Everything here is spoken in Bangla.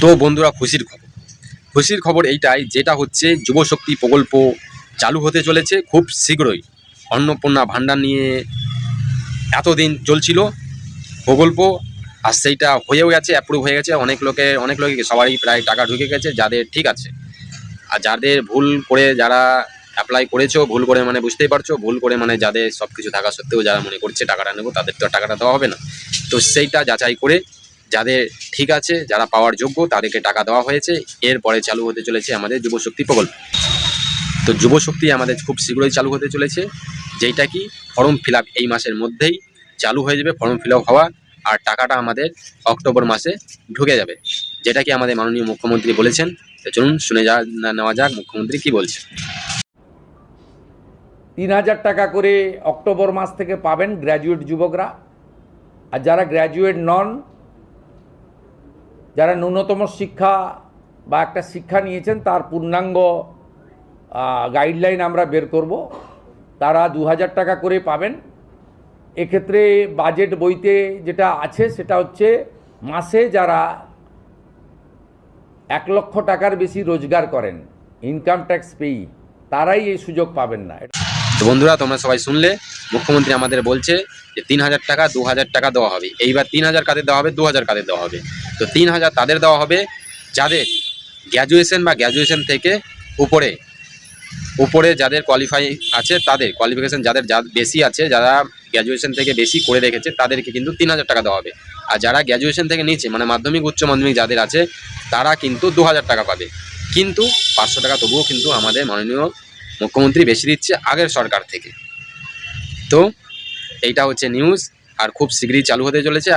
তো বন্ধুরা, খুশির খবর এইটাই, যেটা হচ্ছে যুবশক্তি প্রকল্প চালু হতে চলেছে খুব শীঘ্রই। অন্নপূর্ণা ভাণ্ডার নিয়ে এতদিন চলছিল প্রকল্প, আর সেইটা হয়েও গেছে, অ্যাপ্রুভ হয়ে গেছে। অনেক লোকে সবারই প্রায় টাকা ঢুকে গেছে, যাদের ঠিক আছে। আর যাদের ভুল করে, যারা অ্যাপ্লাই করেছো ভুল করে, মানে বুঝতেই পারছো, ভুল করে মানে যাদের সব কিছু থাকা সত্ত্বেও যারা মনে করছে টাকাটা নেবো, তাদের তো আর টাকাটা দেওয়া হবে না। তো সেইটা যাচাই করে যাদের ঠিক আছে, যারা পাওয়ার যোগ্য, তাদেরকে টাকা দেওয়া হয়েছে। এরপরে চালু হতে চলেছে আমাদের যুবশক্তি প্রকল্প। তো যুবশক্তি আমাদের খুব শীঘ্রই চালু হতে চলেছে, যেইটা কি ফর্ম ফিল আপ এই মাসের মধ্যেই চালু হয়ে যাবে। ফর্ম ফিল আপ হওয়া আর টাকাটা আমাদের অক্টোবর মাসে ঢুকে যাবে, যেটা কি আমাদের মাননীয় মুখ্যমন্ত্রী বলেছেন। তো চলুন শুনে নেওয়া যাক মুখ্যমন্ত্রী কি বলছে। ৩,০০০ টাকা করে অক্টোবর মাস থেকে পাবেন গ্র্যাজুয়েট যুবকরা। আর যারা গ্র্যাজুয়েট নন, যারা ন্যূনতম শিক্ষা বা একটা শিক্ষা নিয়েছেন, তার পূর্ণাঙ্গ গাইডলাইন আমরা বের করব, তারা ২,০০০ টাকা করে পাবেন। এক্ষেত্রে বাজেট বইতে যেটা আছে সেটা হচ্ছে, মাসে যারা ১,০০,০০০ টাকার বেশি রোজগার করেন, ইনকাম ট্যাক্স পেই, তারাই এই সুযোগ পাবেন না। তো বন্ধুরা, তোমরা সবাই শুনলে, মুখ্যমন্ত্রী আমাদের বলছে যে ৩,০০০ টাকা ২,০০০ টাকা দেওয়া হবে। এইবার ৩,০০০ কাদের দেওয়া হবে, ২,০০০ কাদের দেওয়া হবে। তো ৩,০০০ তাদের দেওয়া হবে যাদের গ্র্যাজুয়েশন বা গ্র্যাজুয়েশন থেকে উপরে যাদের কোয়ালিফাই আছে, তাদের কোয়ালিফিকেশন যাদের বেশি আছে, যারা গ্র্যাজুয়েশন থেকে বেশি করে রেখেছে, তাদেরকে কিন্তু ৩,০০০ টাকা দেওয়া হবে। আর যারা গ্র্যাজুয়েশন থেকে নিচে, মানে মাধ্যমিক উচ্চ মাধ্যমিক যাদের আছে, তারা কিন্তু ২,০০০ টাকা পাবে। কিন্তু ৫০০ টাকা তবুও কিন্তু আমাদের মাননীয় মুখ্যমন্ত্রী বেশি দিচ্ছে আগের সরকার থেকে। তো এইটা হচ্ছে নিউজ, আর খুব শীঘ্রই চালু হতে চলেছে।